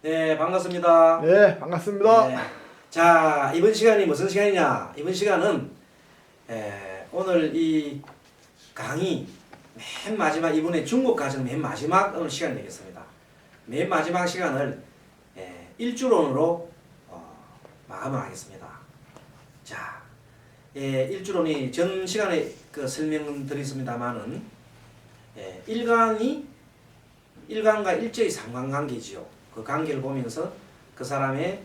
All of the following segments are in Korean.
네, 반갑습니다. 네, 반갑습니다. 네. 자, 이번 시간이 무슨 시간이냐? 이번 시간은 오늘 이 강의 맨 마지막 이번에 중국 과정 맨 마지막 오늘 시간 되겠습니다. 맨 마지막 시간을 일주론으로 마감을 하겠습니다. 자, 일주론이 전 시간에 그 설명드렸습니다만은 일간과 일제의 상관관계지요. 그 관계를 보면서 그 사람의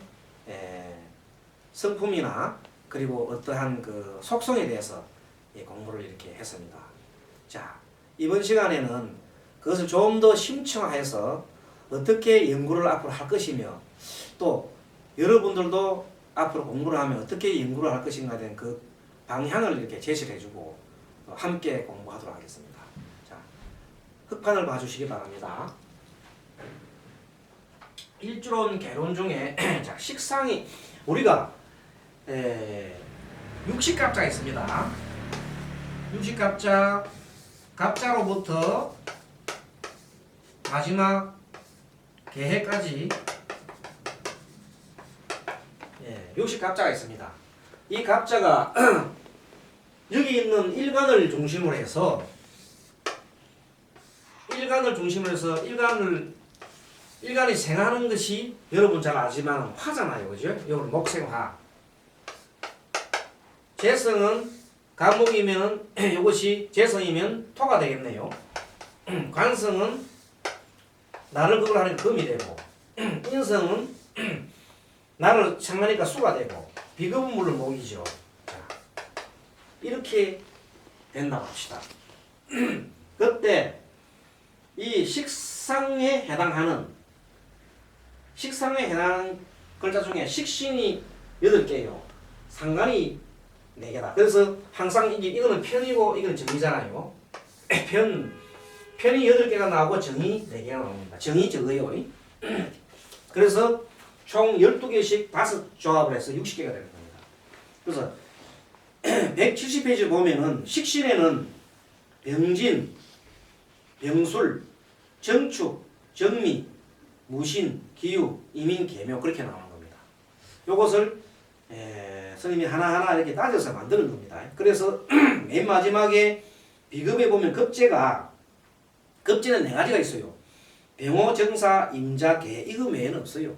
성품이나 그리고 어떠한 그 속성에 대해서 공부를 이렇게 했습니다. 자, 이번 시간에는 그것을 좀 더 심층화해서 어떻게 연구를 앞으로 할 것이며 또 여러분들도 앞으로 공부를 하면 어떻게 연구를 할 것인가에 대한 그 방향을 이렇게 제시를 해주고 함께 공부하도록 하겠습니다. 자, 흑판을 봐주시기 바랍니다. 일주론 개론 중에 자, 식상이 우리가 육식갑자가 있습니다. 육식갑자 갑자로부터 마지막 개해까지 육식갑자가 있습니다. 이 갑자가 여기 있는 일간을 중심으로 해서 일간이 생하는 것이 여러분 잘 아지만 화잖아요. 그죠? 이건 목생화. 재성은 간목이면 이것이 재성이면 토가 되겠네요. 관성은 나를 그걸 하는 금이 되고 인성은 나를 창하니까 수가 되고 비급은 물론 목이죠. 자, 이렇게 된다고 합시다. 그때 이 식상에 해당하는 글자 중에 식신이 8개요. 상관이 4개다. 그래서 항상 이거는 편이고 이거는 정이잖아요. 편이 8개가 나오고 정이 4개가 나옵니다. 정이 적어요. 그래서 총 12개씩 5조합을 해서 60개가 되는 겁니다. 그래서 170페이지 보면은 식신에는 병진, 병술, 정축, 정미, 무신, 기유, 이민, 계묘 그렇게 나오는 겁니다. 요것을 스님이 하나하나 이렇게 따져서 만드는 겁니다. 그래서 맨 마지막에 비급에 보면 급제는 4가지가 있어요. 병호, 정사, 임자, 개 이거 외에는 없어요.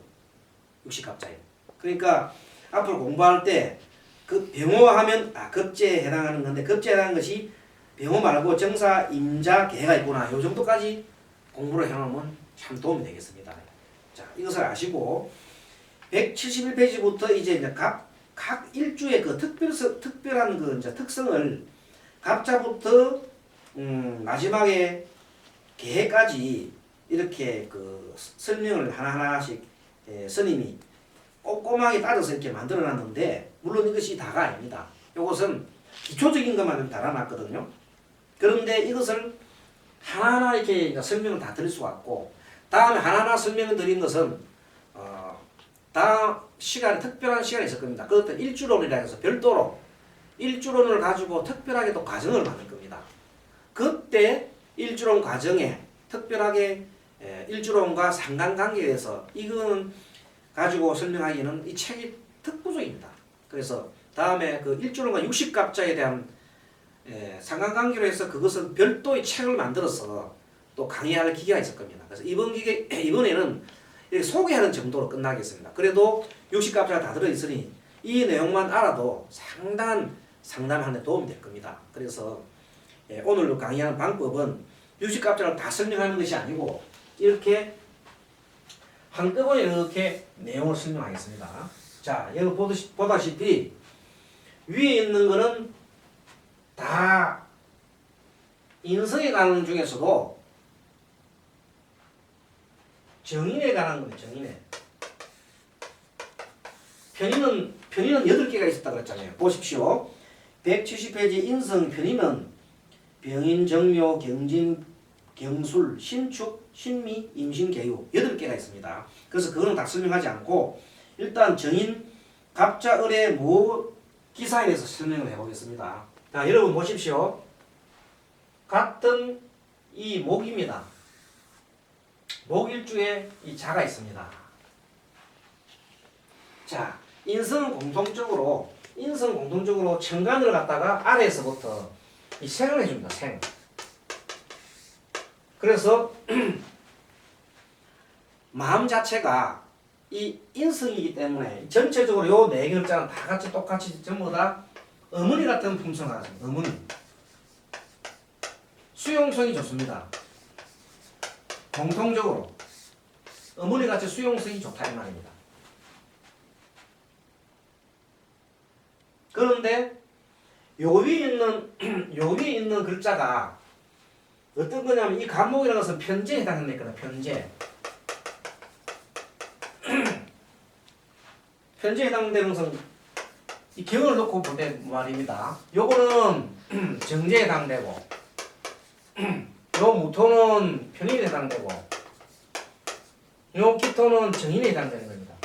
육식갑자에. 그러니까 앞으로 공부할 때 그 병호 하면 급제에 해당하는 건데 급제에 해당하는 것이 병호 말고 정사, 임자, 개가 있구나. 요 정도까지 공부를 해놓으면 참 도움이 되겠습니다. 자, 이것을 아시고 171페이지부터 이제 각 일주의 그 특별한 그 이제 특성을 갑자부터 마지막에 개까지 이렇게 그 설명을 하나하나씩 스님이 꼼꼼하게 따져서 이렇게 만들어 놨는데 물론 이것이 다가 아닙니다. 이것은 기초적인 것만 달아놨거든요. 그런데 이것을 하나하나 이렇게 설명을 다 드릴 수가 없고 다음에 하나하나 설명을 드린 것은 다음 시간에 특별한 시간이 있을 겁니다. 그것도 일주론이라 해서 별도로 일주론을 가지고 특별하게 또 과정을 만들 겁니다. 그때 일주론 과정에 특별하게 일주론과 상관관계에 대해서 이거는 가지고 설명하기는 이 책이 특구조입니다. 그래서 다음에 그 일주론과 육식갑자에 대한 상관관계로 해서 그것은 별도의 책을 만들어서 또 강의할 기회가 있을 겁니다. 그래서 이번에는 소개하는 정도로 끝나겠습니다. 그래도 육식갑자가 다 들어있으니 이 내용만 알아도 상당한 상담하는 데 도움이 될 겁니다. 그래서 오늘 강의하는 방법은 육식갑자를 다 설명하는 것이 아니고 이렇게 한꺼번에 이렇게 내용을 설명하겠습니다. 자, 여기 보다시피 위에 있는 거는 다 인성에 관한 중에서도 정인에 관한 겁니다. 정인에. 편의는 8개가 있었다 그랬잖아요. 보십시오. 170페이지 인성 편의는 병인, 정묘, 경진, 경술, 신축, 신미, 임신, 개유 8개가 있습니다. 그래서 그거는 다 설명하지 않고 일단 정인, 갑자, 을의 모 기사에 대해서 설명을 해보겠습니다. 자, 여러분 보십시오. 같은 이 목입니다. 목일주에 이 자가 있습니다. 자, 인성은 공통적으로 천간을 갖다가 아래에서부터 이 생을 해줍니다. 생. 그래서 마음 자체가 이 인성이기 때문에 전체적으로 요 네 글자는 다 같이 똑같이 전부 다 어머니 같은 품성을 가집니다. 어머니. 수용성이 좋습니다. 공통적으로 어머니 같이 수용성이 좋다 이 말입니다. 그런데 요 위에 있는 글자가 어떤 거냐면 이 간목이라는 것은 편제에 해당하는 거다. 편제에 해당되는 것은 이 경을 놓고 볼 때 말입니다. 요거는 정제에 해당되고 요 무토는 편인에 해당되고 요 기토는 정인에 해당되는 겁니다.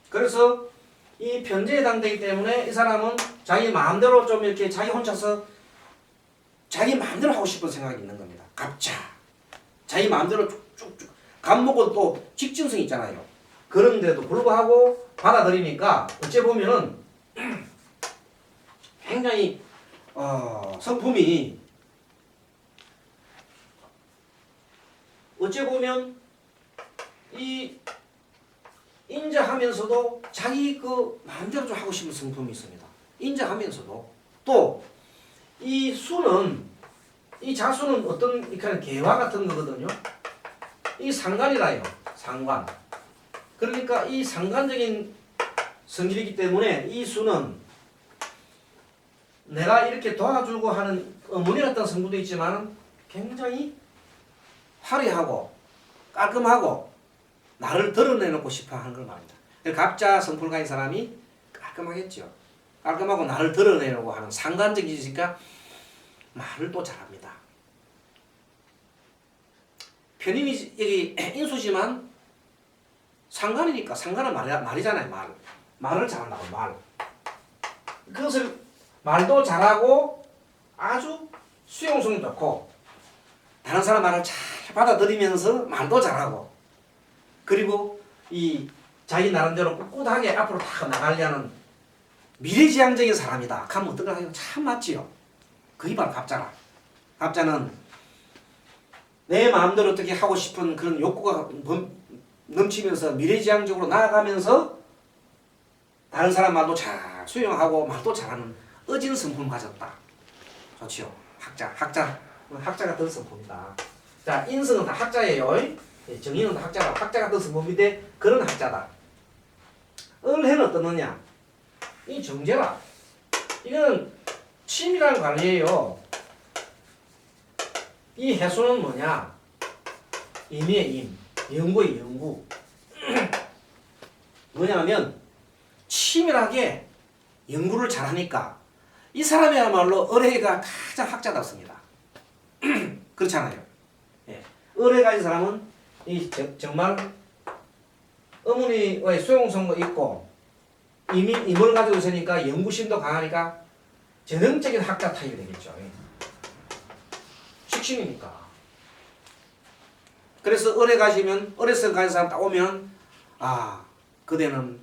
그래서 이 편제에 해당되기 때문에 이 사람은 자기 마음대로 좀 이렇게 자기 혼자서 자기 마음대로 하고 싶은 생각이 있는 겁니다. 갑자. 자기 마음대로 쭉쭉쭉. 간목은 또 직진성이 있잖아요. 그런데도 불구하고 받아들이니까 어째 보면은 굉장히 성품이 어째 보면 이 인자하면서도 자기 그 마음대로 좀 하고 싶은 성품이 있습니다. 인자하면서도 또 이 수는 이 자수는 어떤 이렇게 개화 같은 거거든요. 이 상관이라요. 상관. 그러니까 이 상관적인 성질이기 때문에 이 수는 내가 이렇게 도와주고 하는 어머니 같은 성분도 있지만 굉장히 화려하고 깔끔하고 나를 드러내놓고 싶어 하는 걸 말입니다. 갑자 성품을 가진 사람이 깔끔하겠죠. 깔끔하고 나를 드러내려고 하는 상관적이니까 말을 또 잘합니다. 편인이 여기 인수지만 상관이니까 상관은 말이잖아요. 말을 잘한다고 말. 그것을 말도 잘하고 아주 수용성이 좋고 다른 사람 말을 잘 받아들이면서 말도 잘하고 그리고 이 자기 나름대로 꿋꿋하게 앞으로 다 나가려는 미래지향적인 사람이다. 하면 어떨까 하면 참 맞지요. 그게 바로 갑자라. 갑자는 내 마음대로 어떻게 하고 싶은 그런 욕구가 넘치면서 미래지향적으로 나아가면서 다른 사람 말도 잘 수용하고 말도 잘하는 어진 성품을 가졌다. 좋지요. 학자 같은 성품이다. 자, 인성은 다 학자예요. 정의는 다 학자 같은 성품인데 그런 학자다. 을해는 어떠느냐? 이 정제라. 이거는 치밀한 관리예요. 이 해수는 뭐냐? 임의 임, 연구의 연구. 뭐냐면 치밀하게 연구를 잘하니까 이 사람이야말로 을해가 가장 학자답습니다. 그렇잖아요. 예. 을해 가진 사람은 정말 어머니의 수용성도 있고 임을 가지고 있으니까 연구심도 강하니까 전형적인 학자 타입이 되겠죠. 식신이니까. 그래서 을에 가시면 을에서 가진 사람 딱 오면 그대는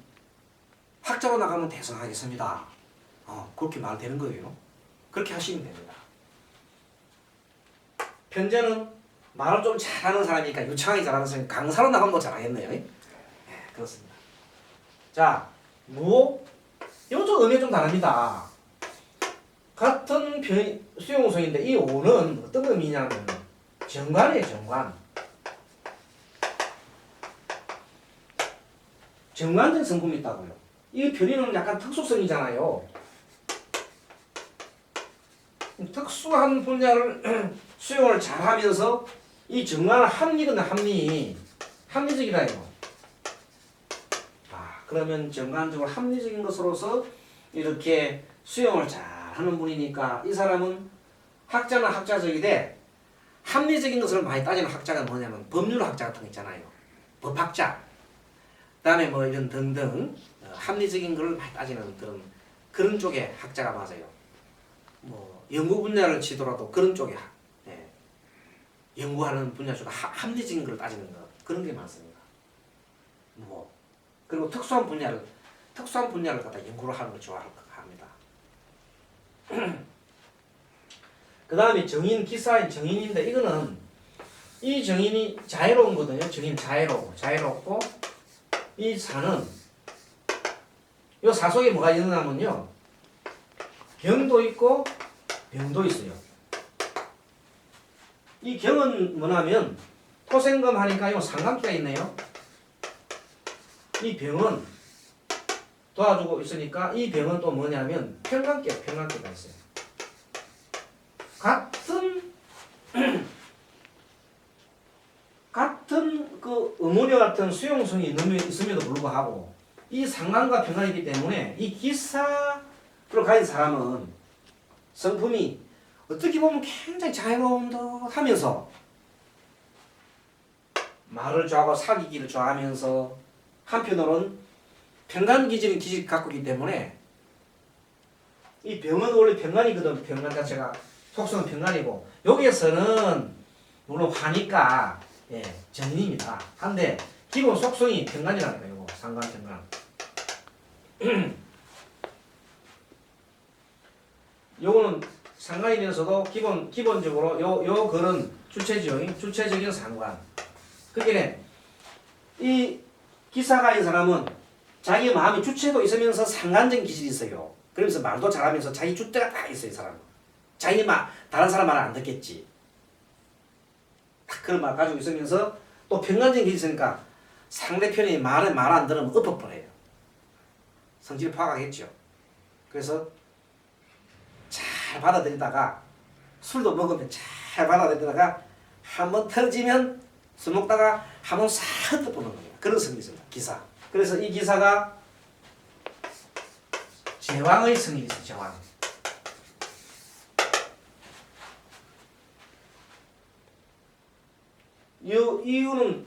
학자로 나가면 대성하겠습니다. 그렇게 말되는 거예요. 그렇게 하시면 됩니다. 편제는 말을 좀 잘하는 사람이니까 유창하게 잘하는 사람이 강사로 나가면 더 잘하겠네요. 네, 그렇습니다. 자, 무호? 이건 좀 의미가 좀 다릅니다. 같은 수용성인데 이 오는 어떤 의미냐면 정관이에요. 정관적인 성품이 있다고요. 이 편의는 약간 특수성이잖아요. 특수한 분야를 수용을 잘하면서 이 정관은 합리적이라요. 그러면 정관적으로 합리적인 것으로서 이렇게 수용을 잘하는 분이니까 이 사람은 학자는 학자적이되 합리적인 것을 많이 따지는 학자가 뭐냐면 법률학자 같은 거 있잖아요. 법학자. 그다음에 뭐 이런 등등 합리적인 걸 많이 따지는 그런 쪽의 학자가 맞아요. 뭐 연구 분야를 치더라도 그런 쪽에 연구하는 분야 중에 합리적인 걸 따지는 것 그런 게 많습니다. 뭐 그리고 특수한 분야를 갖다 연구를 하는 걸 좋아합니다. 그 다음에 정인, 기사인 정인인데 이거는 이 정인이 자유로운 거거든요. 정인 자유롭고 이 사는 이 사 속에 뭐가 있느냐면요. 경도 있고 병도 있어요. 이 경은 뭐냐면 토생금 하니까 이 상관계가 있네요. 이 병은 도와주고 있으니까 이 병은 또 뭐냐면 평관계가 있어요. 같은 그 어머니와 같은 수용성이 있음에도 불구하고 이 상관과 평관이기 때문에 이 기사로 가진 사람은 성품이 어떻게 보면 굉장히 자유로운 듯 하면서 말을 좋아하고 사귀기를 좋아하면서 한편으로는 평간 기질을 갖고 있기 때문에 이 병은 원래 평간이거든. 평간 자체가 속성은 평간이고 여기에서는 물론 화니까 예, 정인입니다. 한데 기본 속성이 평간이라는 거예요. 상관 평간. 요거는 상관이면서도 기본적으로 요 글은 주체적인 상관. 그게 이 기사가 이 사람은 자기 마음이 주체도 있으면서 상관적인 기질이 있어요. 그러면서 말도 잘하면서 자기 줏대가 딱 있어요. 이 사람은. 자기 다른 사람 말을 안 듣겠지. 딱 그런 말 가지고 있으면서 또 평간적인 기질이 있으니까 상대편이 말 안 들으면 엎어버려요. 성질이 파악하겠죠. 그래서 잘 받아들이다가 술도 먹으면 잘 받아들이다가 한번 터지면 술 먹다가 한번 싹 흩어보는 겁니다. 그런 성이 있습니다. 기사. 그래서 이 기사가 제왕의 성이 있어요. 제왕. 이 이유는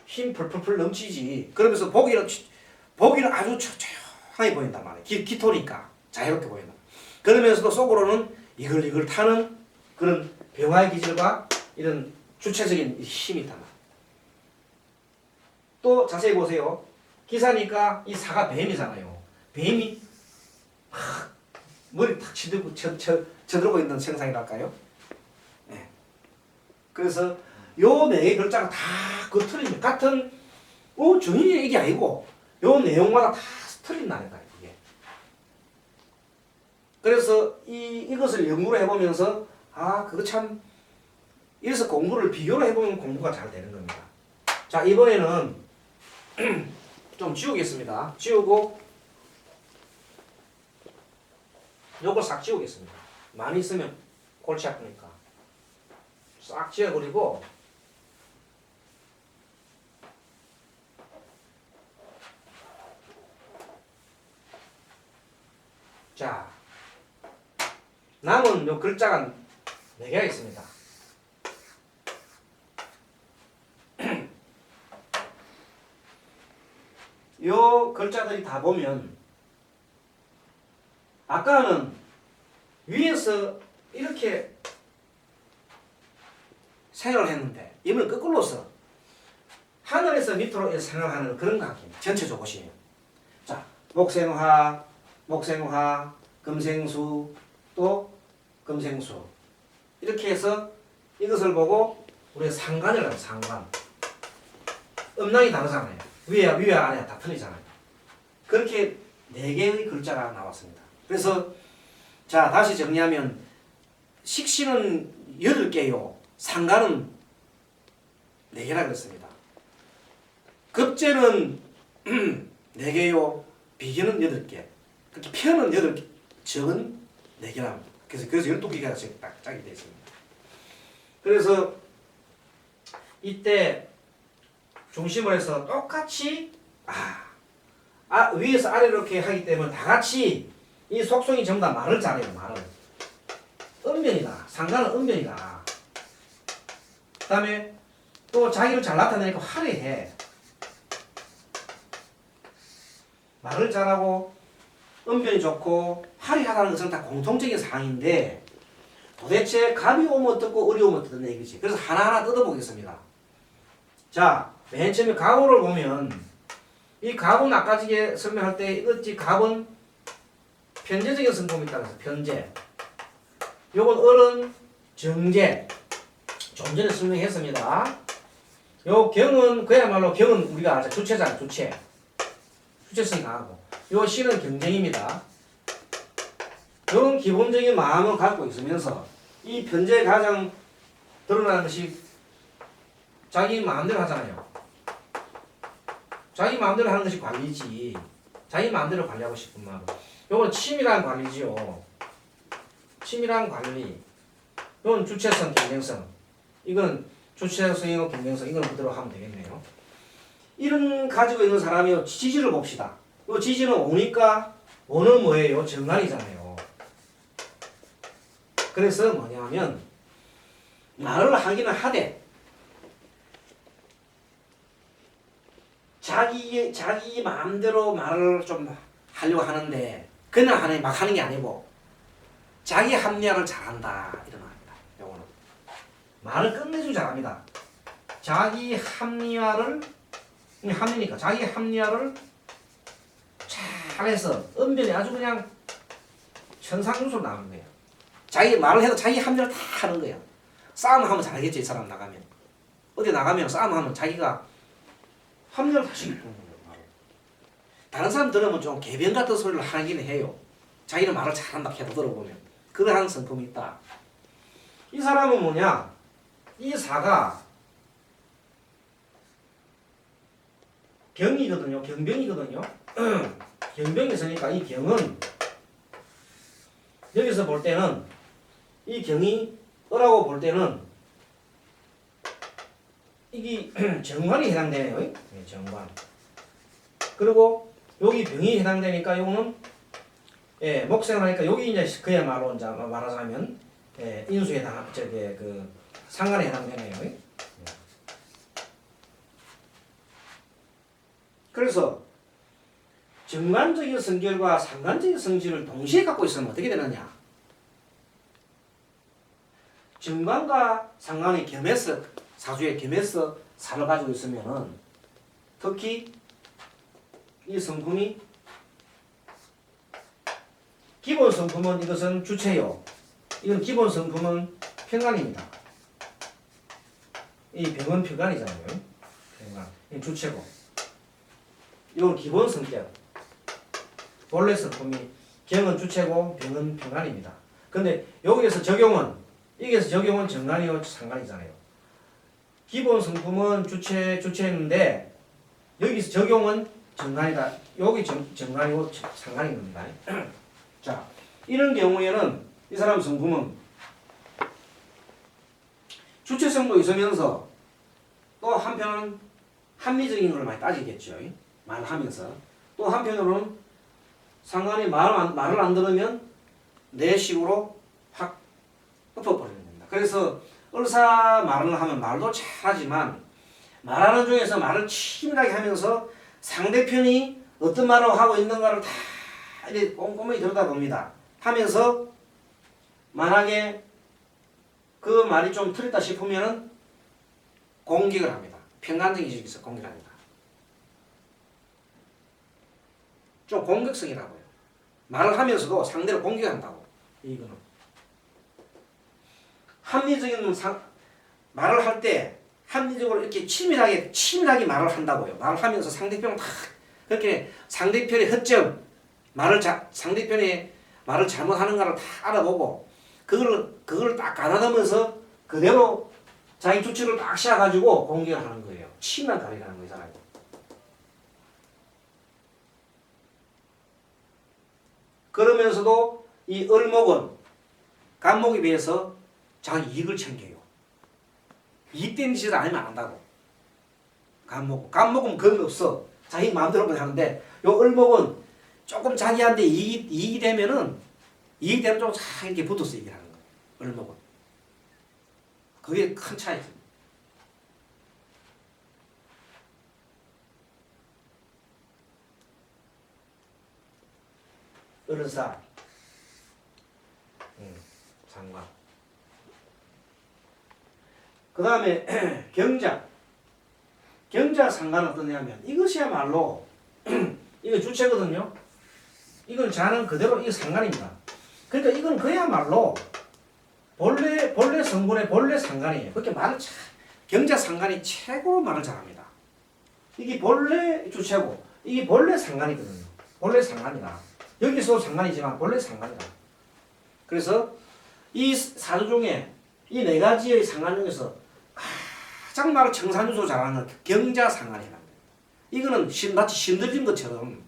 힘 펄펄 넘치지. 그러면서 보기는 아주 조용하게 보인단 말이에요. 기토니까 자유롭게 보인다. 그러면서도 속으로는 이걸 타는 그런 병화의 기질과 이런 주체적인 힘이 있단 말이에요. 또 자세히 보세요. 기사니까 이 사가 뱀이잖아요. 뱀이 막 머리 탁 쳐들고 있는 생상이랄까요? 네. 그래서 요 네 개 글자가 다 그 틀리면 같은 정인이 이게 아니고 요 내용마다 다 틀린다니까요. 이게. 그래서 이것을 연구를 해보면서 그거 참 이래서 공부를 비교를 해보면 공부가 잘 되는 겁니다. 자, 이번에는 좀 지우겠습니다. 지우고 요거 싹 지우겠습니다. 많이 쓰면 골치 아프니까 싹 지워버리고 자, 남은 요 글자가 4개가 있습니다. 요 글자들이 다 보면 아까는 위에서 이렇게 생각을 했는데 이번엔 거꾸로서 하늘에서 밑으로 생각하는 그런 관계입니다. 전체적으로 보시면. 자, 목생화, 금생수, 또 금생수. 이렇게 해서 이것을 보고 우리가 상관을 하죠. 상관. 음란이 다르잖아요. 위와 아래가 다 틀리잖아요. 그렇게 4개의 글자가 나왔습니다. 그래서 자, 다시 정리하면 식신은 8개요. 상관은 4개라 그랬습니다. 급제는 4개요. 비견은 8개. 그렇게 편은 8개, 적은 4개랍니다. 그래서 12개가 딱 짝이 되어 있습니다. 그래서 이때 중심을 해서 똑같이 위에서 아래로 이렇게 하기 때문에 다 같이 이 속성이 전부 다 말을 잘해요. 말을. 은변이다. 상관은 은변이다. 그 다음에 또 자기를 잘 나타내니까 화려해. 말을 잘하고 은변이 좋고 화려하다는 것은 다 공통적인 사항인데 도대체 감이 오면 어떻고 어려우면 어떤 얘기지. 그래서 하나하나 뜯어보겠습니다. 자, 맨 처음에 가오를 보면 이 갑은 아까 전에 설명할 때 어찌 갑은 편제적인 성품이 있다고 해서 편제. 요건 을은 정제. 좀 전에 설명했습니다. 요 경은 그야말로 경은 우리가 알죠. 주체잖아요. 주체. 주체성이 강하고. 요 신은 경쟁입니다. 요런 기본적인 마음을 갖고 있으면서 이 편제에 가장 드러나는 것이 자기 마음대로 하잖아요. 자기 마음대로 하는 것이 관리지. 자기 마음대로 관리하고 싶은 마음. 요건 치밀한 관리지요. 치밀한 관리. 요건 주체성, 경쟁성. 이건 주체성이고 경쟁성. 이건 그대로 하면 되겠네요. 이런 가지고 있는 사람이 지지를 봅시다. 요 지지는 오니까 오는 뭐예요? 정관이잖아요. 그래서 뭐냐면 말을 하기는 하되 자기 마음대로 말을 좀 하려고 하는데 그냥 막 하는 게 아니고 자기 합리화를 잘한다 이런 말입니다. 요거는 말을 끝내주기 잘합니다. 자기 합리화를 합리니까 자기 합리화를 잘해서 언변이 아주 그냥 천상유수로 나오는 거예요. 자기 말을 해도 자기 합리화를 다 하는 거예요. 싸움하면 잘하겠죠. 이 사람 나가면 어디 나가면 싸움하면 자기가 합리화를 다시 입는 거예요. 다른 사람 들으면 좀 개변 같은 소리를 하긴 해요. 자기는 말을 잘한다 해도 들어보면 그러한 성품이 있다. 이 사람은 뭐냐? 이 사가 경이거든요. 경병이거든요. 경병이 있으니까 이 경은 여기서 볼 때는 이 경이 어라고 볼 때는 이게 정관이 해당되네요. 네, 정관. 그리고 여기 병이 해당되니까 요거는 예, 목생하니까 여기 이제 그야말로 이제 말하자면 예, 인수에 해당 저기 그 상관에 해당되네요. 예. 그래서 정관적인 성질과 상관적인 성질을 동시에 갖고 있으면 어떻게 되느냐? 정관과 상관이 겸해서 사주에 겸해서 살을 가지고 있으면은 특히 이 성품이 기본 성품은 이것은 주체요. 이건 기본 성품은 평간입니다. 이 병은 평간이잖아요. 평간. 이 주체고. 이건 기본 성격. 본래 성품이 경은 주체고 병은 평간입니다. 근데 여기에서 적용은 여기에서 적용은 정관이요 상관이잖아요. 기본 성품은 주체인데 여기서 적용은 정관이다. 여기 정관이고 상관인 겁니다. 자, 이런 경우에는 이 사람 성품은 주체성도 있으면서 또 한편은 합리적인 걸 많이 따지겠죠. 말하면서 또 한편으로는 상관이 말을 안 들으면 내 식으로 확 엎어버리는 겁니다. 그래서 을사 말을 하면 말도 잘하지만 말하는 중에서 말을 치밀하게 하면서 상대편이 어떤 말을 하고 있는가를 다 이렇게 꼼꼼히 들여다봅니다. 하면서 만약에 그 말이 좀 틀렸다 싶으면은 공격을 합니다. 편간적인 식이 있어 공격을 합니다. 좀 공격성이라고요. 말을 하면서도 상대를 공격한다고. 이거는 합리적인 말을 할 때 합리적으로 이렇게 치밀하게 말을 한다고요. 말을 하면서 상대편을 다 그렇게 상대편의 허점, 상대편의 말을 잘못하는가를 다 알아보고 그걸 딱 가다듬으면서 그대로 자기 주체를 딱 씌워가지고 공격을 하는 거예요. 치밀한 관리라는 거예요, 사람이. 그러면서도 이 을목은 간목에 비해서 자기 이익을 챙겨요. 이익된 짓을 아니면 안 한다고. 간목은 그런 거 없어. 자기 마음대로 하는데 요 을목은 조금 자기한테 이익이 되면은 좀 잘 이렇게 붙어서 얘기를 하는 거예요. 을목은. 그게 큰 차이죠. 을사 상관. 그 다음에 경자 상관은 어떠냐면 이것이야말로 이거 주체거든요. 이건 자는 그대로 이거 상관입니다. 그러니까 이건 그야말로 본래 성분의 본래 상관이에요. 그렇게 말을 경자 상관이 최고로 말을 잘합니다. 이게 본래 주체고 이게 본래 상관이거든요. 본래 상관이다. 여기서 상관이지만 본래 상관이다. 그래서 이 사주 중에 이 네 가지의 상관 중에서 가장 말을 청산유소 잘하는 경자 상관이랍니다. 이거는 마치 신들린 것처럼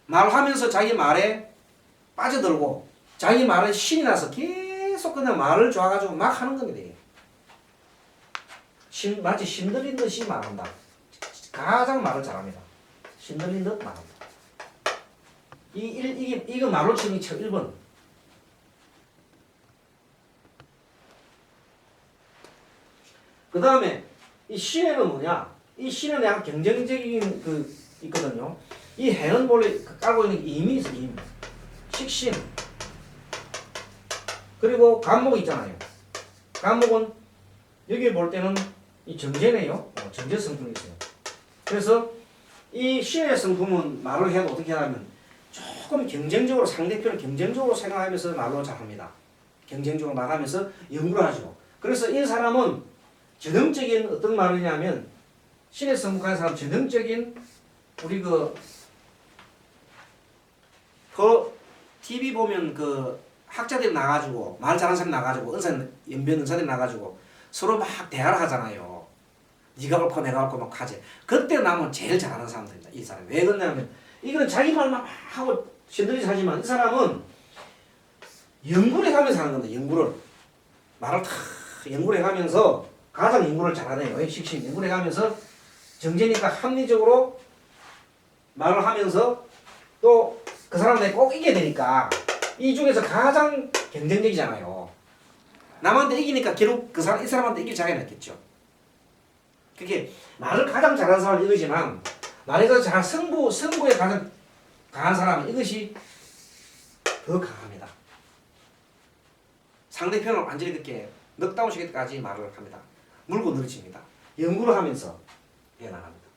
말하면서 자기 말에 빠져들고 자기 말에 신이 나서 계속 그냥 말을 좋아가지고 막 하는 겁니다. 마치 신들린 듯이 말한다. 가장 말을 잘합니다. 신들린 듯 말합니다. 이거 말로 치는 게 1번. 그 다음에 이 신에는 뭐냐? 이 신은 약간 경쟁적인 그 있거든요. 이 해는 원래 깔고 있는 임이 있어, 임. 식신. 그리고 간목이 있잖아요. 간목은 여기 볼 때는 이 정제네요. 정제 성품이 있어요. 그래서 이 신의 성품은 말을 해도 어떻게 하냐면 조금 경쟁적으로 상대편을 경쟁적으로 생각하면서 말로 잘합니다. 경쟁적으로 말하면서 연구를 하죠. 그래서 이 사람은 전형적인 어떤 말이냐면 신의 성품하는 사람 전형적인 우리 TV 보면 학자들이 나가지고 말 잘하는 사람이 나가지고 연변 의사들이 나가지고 서로 막 대화를 하잖아요. 네가 옳고 내가 옳고 막 하지. 그때 나면 제일 잘하는 사람들입니다. 이 사람. 왜 그러냐면 이거는 자기 말만 하고 신들이 하지만 이 사람은 연구를 해가면서 하는 겁니다. 연구를. 말을 다 연구를 해가면서 가장 연구를 잘하네요. 식신 연구를 해가면서 정제니까 합리적으로 말을 하면서 또 그 사람한테 꼭 이겨야 되니까 이 중에서 가장 경쟁적이잖아요. 남한테 이기니까 결국 이 사람한테 이길 자격이 있겠죠. 그게 말을 가장 잘하는 사람은 이거지만 말에서 잘 승부에 가장 강한 사람은 이것이 더 강합니다. 상대편을 완전히 그렇게 넉다운시키기까지 말을 합니다. 물고 늘어집니다. 연구를 하면서 해나갑니다.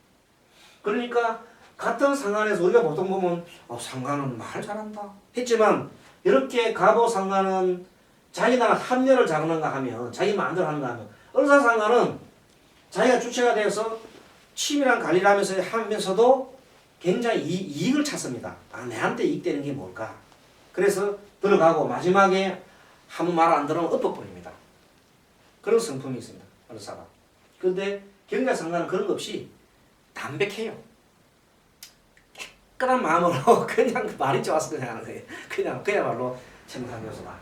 그러니까 같은 상관에서 우리가 보통 보면 상관은 말 잘한다 했지만 이렇게 갑오 상관은 자기 나라 합렬을 잘하는가 하면 자기 마음대로 하는가 하면 을사 상관은 자기가 주체가 되어서 치밀한 관리를 하면서도 굉장히 이익을 찾습니다. 내한테 이익되는 게 뭘까? 그래서 들어가고 마지막에 아무 말 안 들으면 엎어버립니다. 그런 성품이 있습니다. 을사가. 그런데 경자 상관은 그런 거 없이 담백해요. 깨끗한 마음으로 그냥 말이 좋아서 그냥 하는 거예요. 그야말로 청산유소다.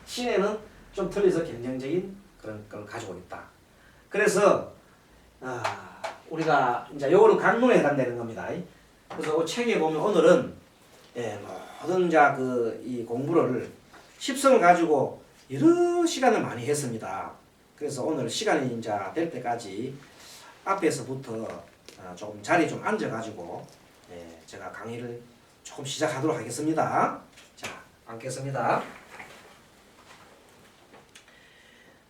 신에는 좀 틀려서 경쟁적인 그런 걸 가지고 있다. 그래서 우리가 이제 요거는 강론에 해당되는 겁니다. 그래서 그 책에 보면 오늘은 모든 이 공부를 십성을 가지고 여러 시간을 많이 했습니다. 그래서 오늘 시간이 이제 될 때까지 앞에서부터 조금 자리에 좀 앉아가지고 제가 강의를 조금 시작하도록 하겠습니다. 자, 앉겠습니다.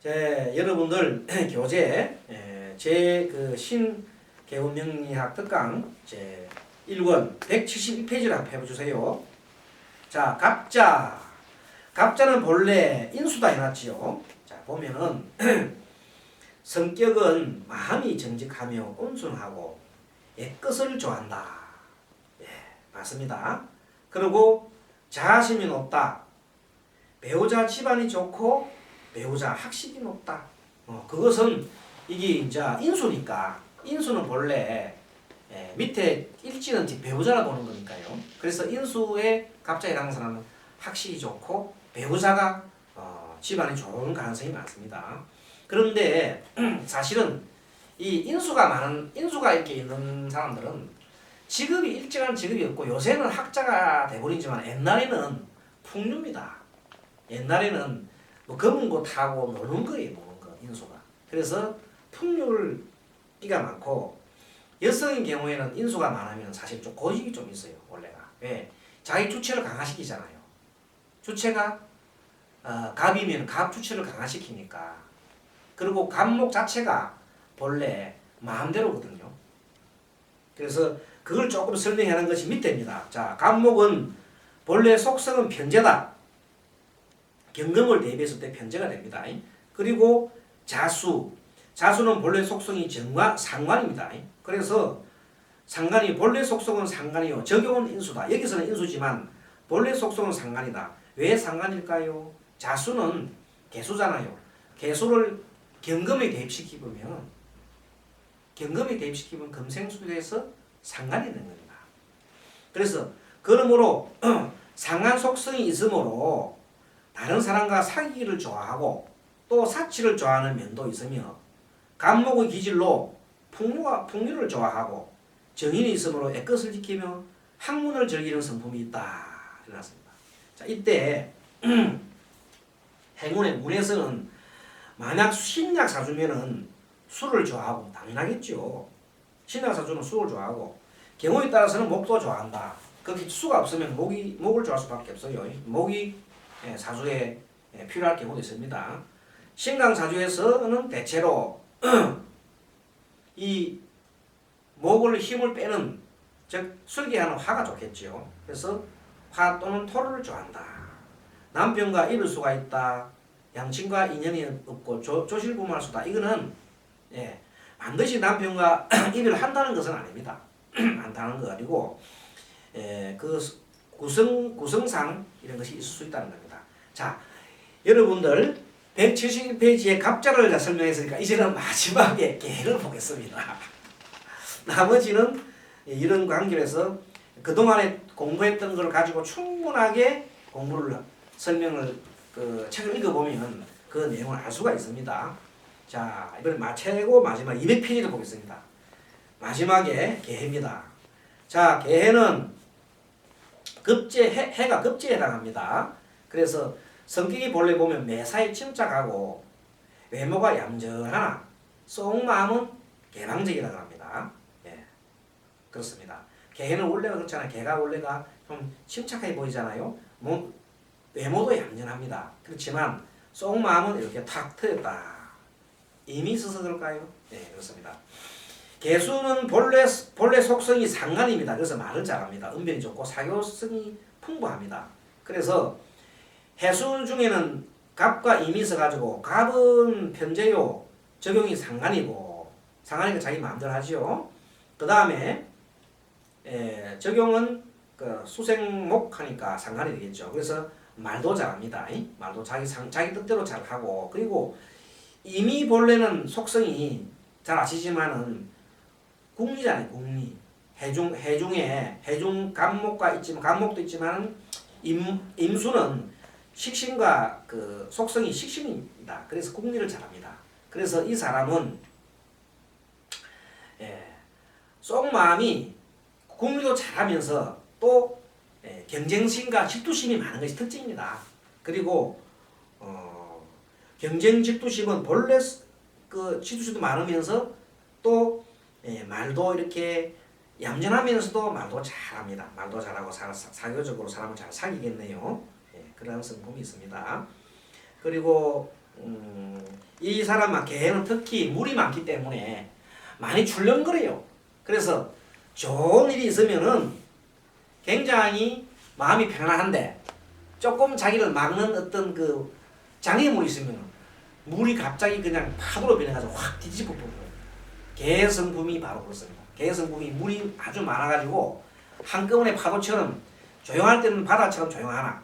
여러분들 교재 제 신개운명리학 특강 제 1권 171페이지를 한번 해보주세요. 자, 갑자는 본래 인수다 해놨지요. 자, 보면은 성격은 마음이 정직하며 온순하고 옛것을 좋아한다. 맞습니다. 그리고 자아심이 높다. 배우자 집안이 좋고 배우자 학식이 높다. 그것은 이게 이제 인수니까 인수는 본래 밑에 일지는 배우자라 보는 거니까요. 그래서 인수의 갑자에 해당하는 사람은 학식이 좋고 배우자가 집안이 좋은 가능성이 많습니다. 그런데 사실은 이 인수가 이렇게 있는 사람들은 직업이 일정한 직업이 없고 요새는 학자가 돼버리지만 옛날에는 풍류입니다. 옛날에는 검은 거 타고 노는 거예요, 노는 거 인수가. 그래서 풍류를 끼가 많고 여성인 경우에는 인수가 많으면 사실 좀 고집이 좀 있어요, 원래가. 왜? 자기 주체를 강화시키잖아요. 주체가 갑이면 갑 주체를 강화시키니까. 그리고 갑목 자체가 본래 마음대로거든요. 그래서 그걸 조금 설명하는 것이 밑에입니다. 자, 간목은 본래 속성은 편제다. 경금을 대비했을 때 편제가 됩니다. 그리고 자수는 본래 속성이 상관입니다. 그래서 상관이 본래 속성은 상관이요. 적용은 인수다. 여기서는 인수지만 본래 속성은 상관이다. 왜 상관일까요? 자수는 개수잖아요. 개수를 경금에 대입시키면 금생수에서 상관이 되는 겁니다. 그래서 그러므로 상관 속성이 있으므로 다른 사람과 사귀기를 좋아하고 또 사치를 좋아하는 면도 있으며 간목의 기질로 풍류를 좋아하고 정인이 있으므로 애것을 지키며 학문을 즐기는 성품이 있다. 이렇습니다. 자, 이때 행운의 문에서는 만약 신약 사주면은 술을 좋아하고 당연하겠죠. 신약 사주는 술을 좋아하고 경우에 따라서는 목도 좋아한다. 그렇게 수가 없으면 목을 좋아할 수밖에 없어요. 목이 사주에 필요할 경우도 있습니다. 신강 사주에서는 대체로 이 목을 힘을 빼는 즉 술기하는 화가 좋겠죠. 그래서 화 또는 토를 좋아한다. 남편과 이룰 수가 있다. 양친과 인연이 없고 조실부모할 수다. 이거는 반드시 남편과 입을 한다는 것은 아닙니다. 한다는 거 아니고 그 구성상 이런 것이 있을 수 있다는 겁니다. 자, 여러분들 171페이지에 갑자를 설명했으니까 이제는 마지막에 개를 보겠습니다. 나머지는 이런 관계에서 그동안에 공부했던 걸 가지고 충분하게 설명을 책을 읽어보면 그 내용을 알 수가 있습니다. 자, 이번에 최고 마지막 200페이지를 보겠습니다. 마지막에 개해입니다. 자, 개해는 해가 급제에 해당합니다. 그래서 성격이 본래 보면 매사에 침착하고 외모가 얌전하나 속마음은 개방적이라고 합니다. 그렇습니다. 개는 원래가 그렇잖아요. 개가 원래가 좀 침착하게 보이잖아요. 외모도 얌전합니다. 그렇지만 속마음은 이렇게 탁 트였다. 이미 있어서 그럴까요? 네, 그렇습니다. 개수는 본래 속성이 상관입니다. 그래서 말을 잘합니다. 은변이 좋고 사교성이 풍부합니다. 그래서 해수 중에는 갑과 임이 있어가지고 갑은 편제요. 적용이 상관이고 상관이니까 자기 마음대로 하죠. 그 다음에 적용은 수생목 하니까 상관이 되겠죠. 그래서 말도 잘합니다. 말도 자기 뜻대로 잘하고 그리고 이미 본래는 속성이 잘 아시지만은 국리잖아요. 국리. 해중 간목과 있지만 간목도 있지만 임수는 식신과 그 속성이 식신입니다. 그래서 국리를 잘합니다. 그래서 이 사람은 속마음이 국리도 잘하면서 또 경쟁심과 질투심이 많은 것이 특징입니다. 그리고 경쟁 질투심은 본래 그 질투심도 많으면서 또 말도 이렇게 얌전하면서도 말도 잘합니다. 말도 잘하고 사교적으로 사람을 잘 사귀겠네요. 그런 성품이 있습니다. 그리고 이 사람은 개는 특히 물이 많기 때문에 많이 출렁거려요. 그래서 좋은 일이 있으면은 굉장히 마음이 편안한데 조금 자기를 막는 어떤 그 장애물이 있으면 물이 갑자기 그냥 파도로 변해가지고 확 뒤집어 버려요. 개 성품이 바로 그렇습니다. 개 성품이 물이 아주 많아가지고 한꺼번에 파도처럼 조용할 때는 바다처럼 조용하나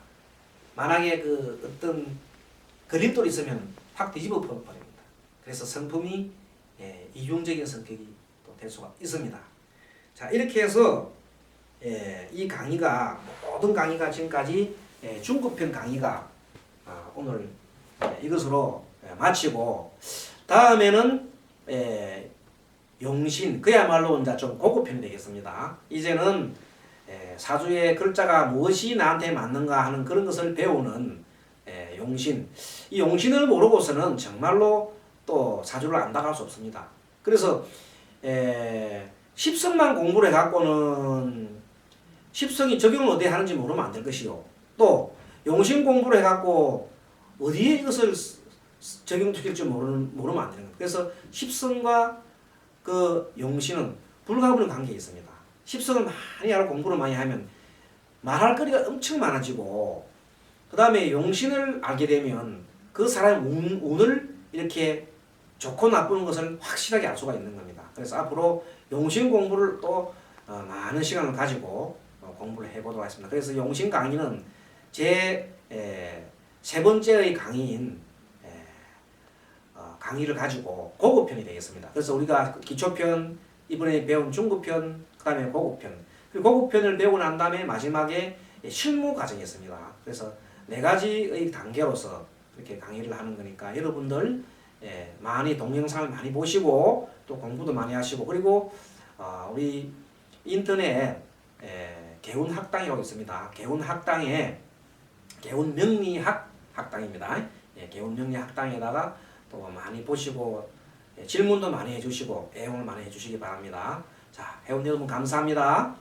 만약에 그 어떤 걸림돌이 있으면 확 뒤집어 버립니다. 그래서 성품이 이중적인 성격이 또 될 수가 있습니다. 자, 이렇게 해서 이 강의가 모든 강의가 지금까지 중급편 강의가 오늘 이것으로 마치고 다음에는 용신 그야말로 이제 좀 고급편이 되겠습니다. 이제는 사주의 글자가 무엇이 나한테 맞는가 하는 그런 것을 배우는 용신. 이 용신을 모르고서는 정말로 또 사주를 안다고 할 수 없습니다. 그래서 십성만 공부를 해갖고는 십성이 적용을 어디에 하는지 모르면 안 될 것이요. 또 용신 공부를 해갖고 어디에 이것을 적용시킬지 모르면 안 되는 겁니다. 그래서 십성과 그 용신은 불가분의 관계에 있습니다. 십성을 많이 알고 공부를 많이 하면 말할 거리가 엄청 많아지고 그 다음에 용신을 알게 되면 그 사람의 운을 이렇게 좋고 나쁜 것을 확실하게 알 수가 있는 겁니다. 그래서 앞으로 용신 공부를 또 많은 시간을 가지고 공부를 해보도록 하겠습니다. 그래서 용신 강의는 제 세 번째의 강의인 강의를 가지고 고급편이 되겠습니다. 그래서 우리가 기초편, 이번에 배운 중급편, 그 다음에 고급편. 그리고 고급편을 배우고 난 다음에 마지막에 실무 과정이 있습니다. 그래서 네 가지의 단계로서 이렇게 강의를 하는 거니까 여러분들 많이 동영상을 많이 보시고 또 공부도 많이 하시고 그리고 우리 인터넷 개운 학당이라고 있습니다. 개운 학당에 개운 명리학 학당입니다. 개운 명리학 학당에다가 또 많이 보시고 질문도 많이 해주시고 애용을 많이 해주시기 바랍니다. 자, 회원 여러분 감사합니다.